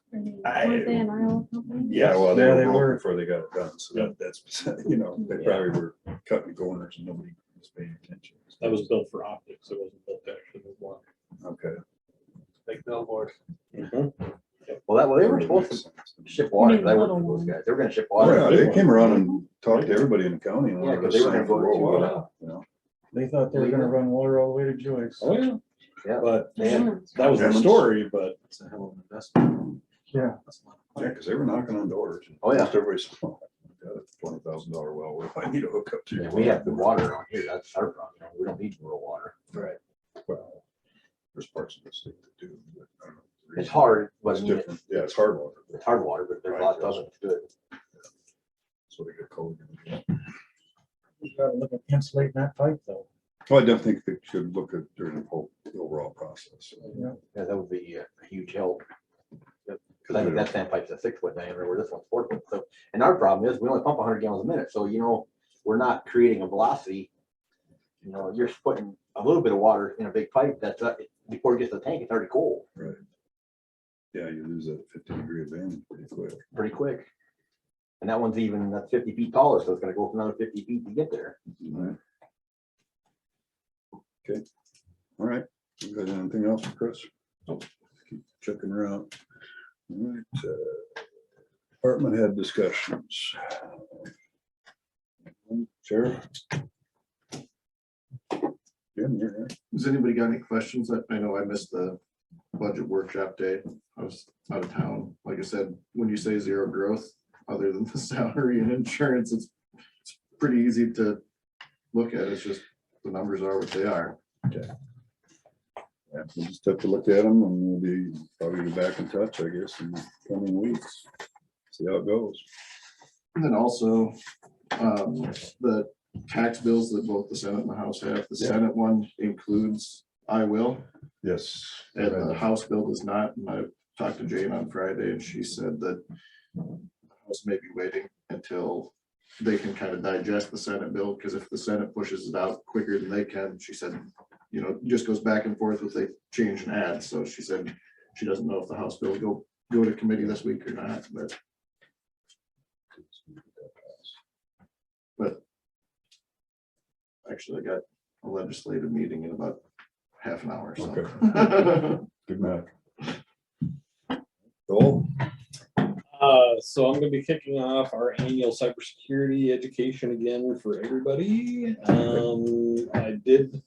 I- weren't they an oil company? Yeah, well, they Yeah, were they broke were. before they got it done, so that's, you know, they probably were cutting corners and nobody was paying attention. That was built for optics. It wasn't built to actually move water. Okay. Big billboard. well, they were supposed to ship water, 'cause I worked with those guys, they were gonna ship Oh, water. yeah, they came around and talked to everybody in the county and Yeah, wanted 'cause to they were sign gonna for go rural to, water, you know. They thought they were gonna run water all the way to Joyce. Oh, yeah. Yeah. But Yeah. that was the story, but It's a hell of an investment. Yeah. That's a lot. Yeah, because they were knocking on doors. Oh, yeah. Most everybody said, "Oh, I've got a $20,000 well, what if I need to hook up to? Yeah, we have the water around here, that's our problem, you know, we don't need rural water. Right. Well, there's parts of the state that do, but I don't know. It's hard, but I It's mean, different. Yeah, it's hard water. it's hard water, but there's lots of it, it's good. So they get cold. We gotta look at insulating that pipe though. Well, I don't think they should look at during the whole the overall process. Yeah. Yeah, that would be a huge help. Cause I think that standpipe's a 6-foot diameter, where this one's 4 foot, so, and our problem is, we only pump 100 gallons a minute, so you know, we're not creating a velocity. You know, you're putting a little bit of water in a big pipe, that's, before it gets to the tank, it's already cold, Right. Yeah, you lose that 50-degree advantage pretty quick. pretty quick. And that one's even, that's 50 feet taller, so it's gonna go for another 50 feet to get there. Right. Okay, all right. You got anything else, Chris? Keep checking her out. All right. Department head discussions. Sheriff? Jim, you're here. Has anybody got any questions? I know I missed the budget workshop day. I was out of town. Like I said, when you say zero growth, other than the salary and insurance, it's pretty easy to look at. It's just the numbers are what they are. Yeah, we'll just have to look at them and we'll be probably back in touch, I guess, in the coming weeks. See how it goes. And then also, the tax bills that both the Senate and the House have, the Yeah. Senate one includes I will, Yes. and the House bill does not. And I talked to Jane on Friday and she said that the House may be waiting until they can kind of digest the Senate bill, because if the Senate pushes it out quicker than they can, she said, you know, it just goes back and forth with they change and add. So she said she doesn't know if the House bill will go to committee this week or not, but actually I got a legislative meeting in about half an hour, so. Okay. Good night. Joel? So I'm gonna be kicking off our annual cybersecurity education again for everybody. I did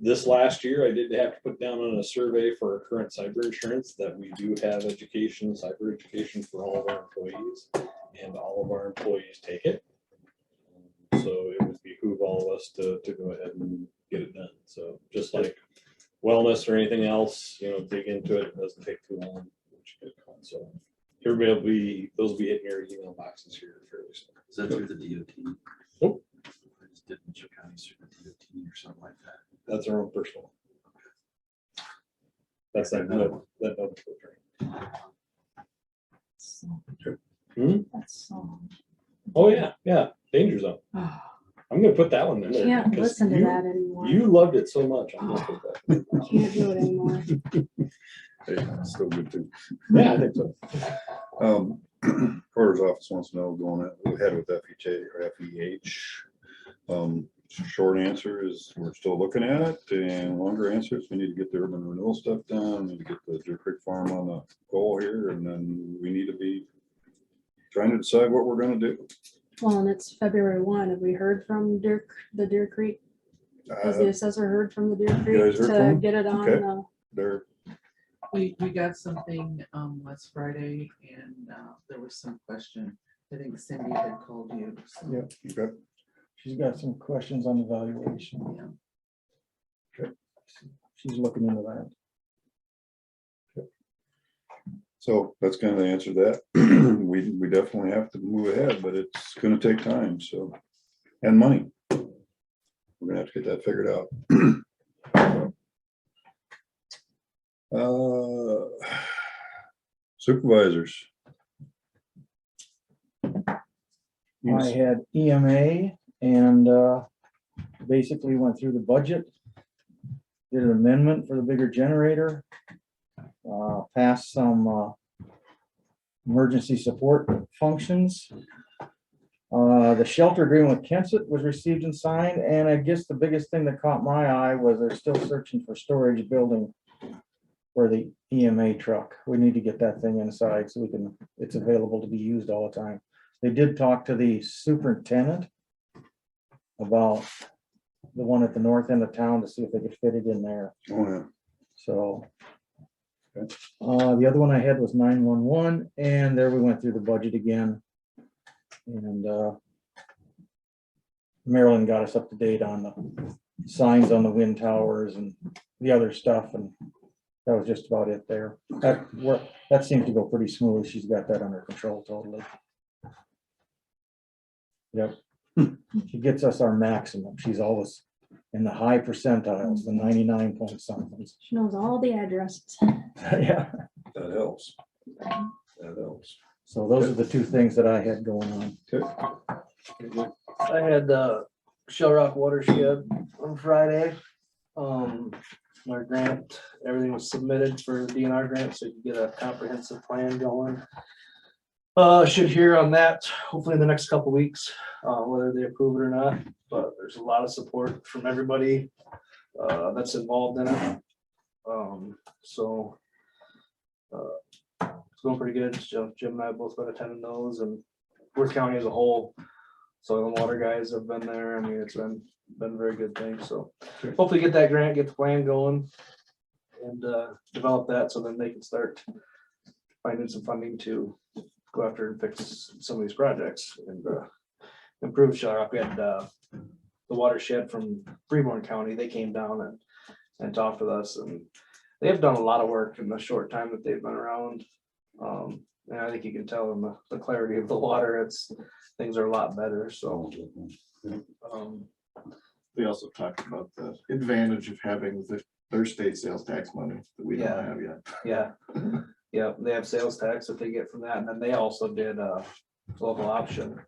this last year, I did have to put down on a survey for our current cyber insurance that we do have education, cyber education for all of our employees, and all of our employees take it. So it would behoove all of us to go ahead and get it done. So just like wellness or anything else, dig into it. It doesn't take too long. So everybody those will be hitting your email boxes here fairly soon. Is that through the DOT? Nope. I just did Mitchell County Super DOT or something like that. That's our own personal. That's that note. That's so. Oh, yeah. Danger zone. Oh, I'm gonna put that one in there. can't 'cause listen to you- that anymore. You loved it so much. I'm gonna put that. Can't do it anymore. Hey, still good too. Yeah, I think so. Recorder's office wants to know going ahead with FHA or FEH. Short answer is we're still looking at it, and longer answer is we need to get the urban renewal stuff done, we need to get the Deer Creek Farm on the goal here, and then we need to be trying to decide what we're gonna do. Well, and it's February 1. Have we heard from the Deer Creek? Has the assessor heard from the Deer Creek guys heard from to them? get it on? Okay. They're, We got something last Friday and there was some question. I think Cindy had called you. so, Yep. okay. She's got some questions on evaluation. yeah. She's looking into that. So that's kind of the answer to that. We definitely have to move ahead, but it's gonna take time, so, and money. We're gonna have to get that figured out. Supervisors. I had EMA and basically went through the budget. Did an amendment for the bigger generator. Passed some emergency support functions. The shelter agreement with Kensett was received and signed, and I guess the biggest thing that caught my eye was they're still searching for storage building for the EMA truck. We need to get that thing inside so it's available to be used all the time. They did talk to the superintendent about the one at the north end of town to see if they could fit it in there. Oh, yeah. So the other one I had was 911, and there we went through the budget again. And Marilyn got us up to date on the signs on the wind towers and the other stuff, and that was just about it there. That seems to go pretty smooth. She's got that under control totally. Yep. She gets us our maximum. She's always in the high percentiles, the 99 point something. She knows all the addresses. Yeah. That helps. That helps. So those are the two things that I had going on. Okay. I had Shell Rock Watershed on Friday. Our grant, everything was submitted for the DNR grant, so you can get a comprehensive plan going. Should hear on that hopefully in the next couple weeks, whether they approve it or not, but there's a lot of support from everybody that's involved in it. So it's going pretty good. Jim and I have both been attending those, and Worth County as a whole. So the water guys have been there. I mean, it's been a very good thing. So hopefully get that grant, get the plan going, and develop that so then they can start finding some funding to go after and fix some of these projects and improve Shell Rock. We had the watershed from Freeborn County. They came down and talked with us, and they've done a lot of work in the short time that they've been around. And I think you can tell in the clarity of the water, things are a lot better. So They also talked about the advantage of having their state sales tax money that we don't have yet. yeah, they have sales tax that they get from that, and then they also did a local option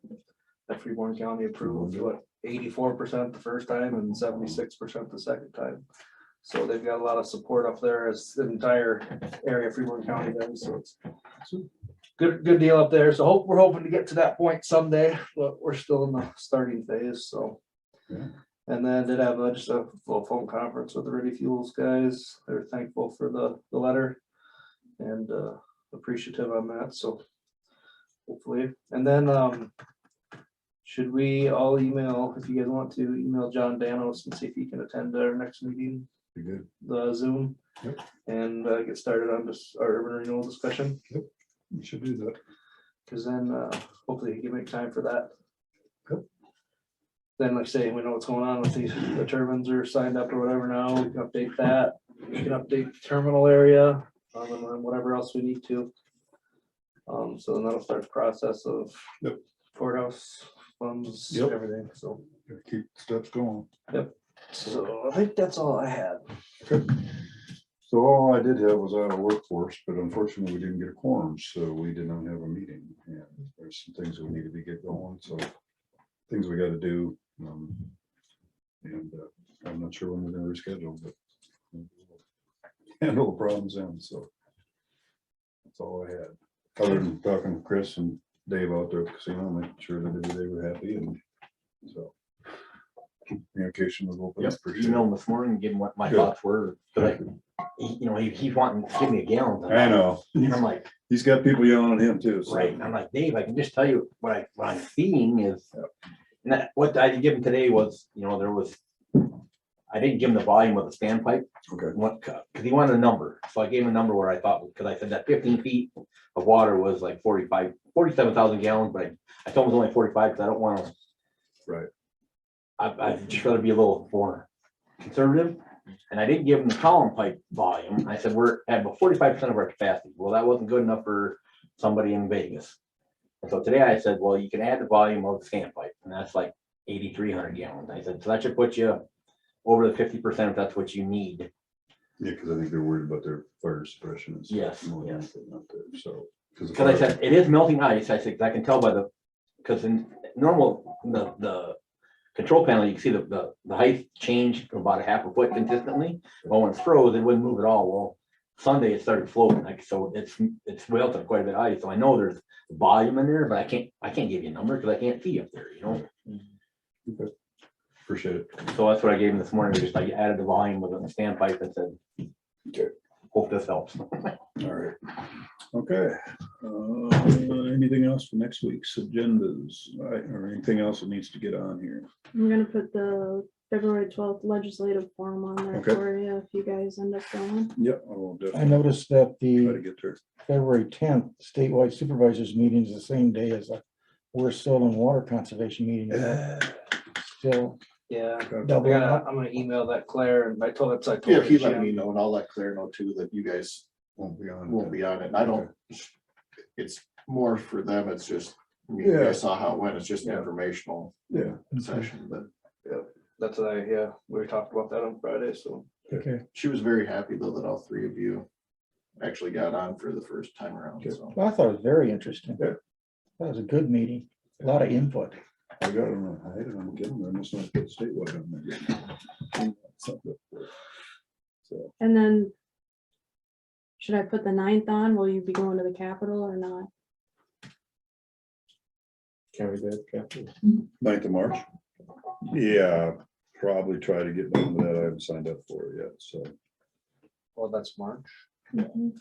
that Freeborn County approved, 84% the first time and 76% the second time. So they've got a lot of support up there as the entire area of Freeborn County does. So it's good deal up there. So we're hoping to get to that point someday, but we're still in the starting phase. So, and then did have just a little phone conference with the Ready Fuels guys. They're thankful for the letter and appreciative on that. So hopefully, and then should we all email, if you guys want to, email John Danos and see if he can attend our next meeting, Be good. the Zoom? Yep. And get started on this, our urban renewal discussion, We should do that. because then hopefully he can make time for that. Yep. Then, like I say, we know what's going on with these, the turbines are signed up or whatever now, we can update that. We can update the terminal area, and then whatever else we need to. So then that'll start the process of Yep. courthouse funds, Yep. everything, so. Gotta keep steps going. So I think that's all I had. So all I did have was out of workforce, but unfortunately we didn't get a quorum, so we did not have a meeting. And there's some things that we need to be get going, so things we gotta do. And I'm not sure when we're gonna reschedule, but handle the problems in, so. That's all I had. Other than talking to Chris and Dave out there at the casino, making sure that they were happy and so. Communication was open. Yep, Appreciate it. emailed him this morning, give him what my Good. thoughts were, cause he's wanting to give me a gallon. I know. And I'm like, He's got people yelling at him too. so. right, and I'm like, Dave, I can just tell you what I'm seeing is. And that, what I did give him today was, I didn't give him the volume of the standpipe. Okay. Cause he wanted a number, so I gave him a number where I thought, cause I said that 15 feet of water was like 47,000 gallons, but I told him it was only 45, cause I don't wanna. Right. I'd just rather be a little more conservative, and I didn't give him the column pipe volume. I said, we're at about 45% of our capacity. Well, that wasn't good enough for somebody in Vegas. And so today I said, well, you can add the volume of the standpipe, and that's like 8,300 gallons. I said, so that should put you over the 50% if that's what you need. Yeah, because I think they're worried about their fire suppression. And stuff Yes, more than yes. anything out there, so. Because I said, it is melting ice. I said, 'cause I can tell by because in normal, the control panel, you can see the height change from about a half a foot consistently. Well, when it's froze, it wouldn't move at all. Well, Sunday it started floating, like, so it's melted quite a bit of ice. So I know there's volume in there, but I can't give you a number because I can't see up there, Okay. Appreciate it. So that's what I gave him this morning, just like added the volume with a standpipe and said, Okay. hope this helps. All right. Okay. Anything else for next week's agendas, or anything else that needs to get on here? I'm gonna put the February 12th legislative forum on there Okay. for you if you guys end up going. Yep, I will I definitely noticed that try to the get there. February 10th statewide supervisors meeting is the same day as we're still in water conservation meeting. Is that Still, Yeah, double up. I'm gonna email that Claire, and I told her, I told Yeah, her he she- let me know, and I'll let Claire know too, that you guys Won't be on. won't be on it. And I don't, it's more for them. It's just, you Yeah. guys saw how it went. It's just an Yeah. informational Yeah. session, but That's what we talked about that on Friday, so. okay. she was very happy though that all three of you actually got on for the first time around, Good. so. Well, I thought it was very interesting. Yeah. That was a good meeting, a lot of input. I got it on, I had it on camera, I must not put statewide on there. So, And then should I put the 9th on? Will you be going to the Capitol or not? Can we do it, Captain? 9th of March? Yeah, probably try to get down to that. I haven't signed up for it yet, so. Well, that's March. Mhm.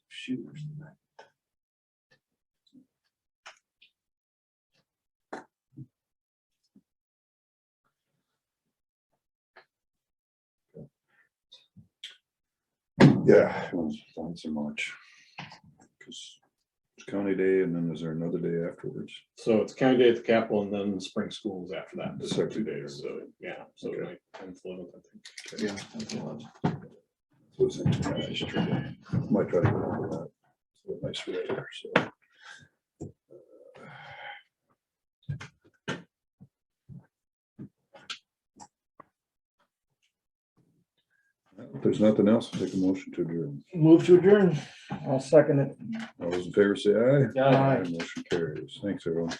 Shoot. Yeah, it was once a March. Because it's county day and then is there another day afterwards? So it's county day at the Capitol and then spring schools after that, the Second 2 day. days, so, yeah, so Okay. like 10th, 11th, I think. Yeah. that's a lot. So it's yeah, I should try to- might try to go over that. So nice weather, so. If there's nothing else, I'll take a motion to adjourn. Move to adjourn. I'll second it. All those in favor say aye. Aye. Motion carries. Thanks, everyone.